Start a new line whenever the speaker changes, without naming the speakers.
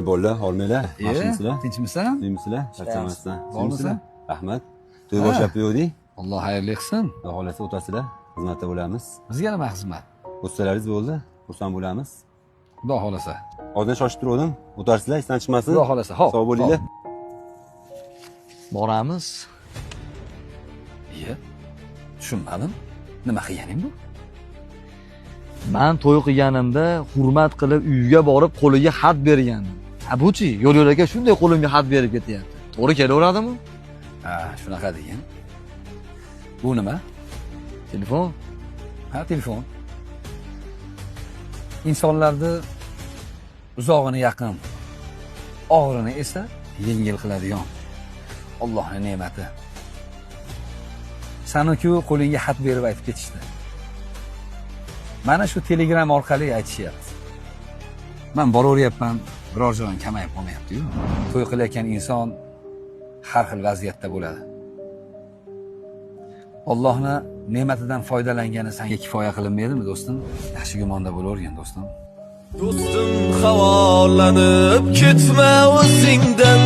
Bolalar, olmaylar. Yaxshimisizlar?
Tinchmisan?
Tinchmisizlar? Charchamasdan.
Bormisan?
Rahmat. To'y boshlab qo'ydik.
Alloh xayrli qilsin.
Xudo xolasa o'tasizlar. Xizmatda bo'lamiz.
Bizga nima xizmat?
O'tsalaringiz bo'ldi. Xursand bo'lamiz.
Xudo xolasa.
Hozir shoshib turdim. O'tarsizlar, esdan chiqmasin.
Xudo xolasa. Xo'p.
Sog' bo'linglar.
Boramiz.
Iye. Tushunmadim. Nima qilganing bu?
Men to'y qilganimda hurmat qilib uyiga borib qo'liga xat bergandim. Ha buchi, yo'l-yo'lakay shunday qo'limga xat berib ketyapti. To'g'ri kelaveradimi?
Ha, shunaqa degan. Bu nima?
Telefon.
Ha, telefon. Insonlarni uzog'ini yaqin, og'irini esa yengil qiladigan Allohning ne'mati. Sani-ku qo'lingga xat berib aytib ketishdi. Mana shu Telegram orqali aytishyapti. Men boraveryapman, biror joyim kamayib qolmayapti-yu. To'y qilayotgan inson har xil vaziyatda bo'ladi. Allohning ne'matidan foydalangani senga kifoya qilinmaydimi, do'stim? Yaxshi gumonda bo'lavergin, do'stim.
Do'stim havolanib ketma o'zingdan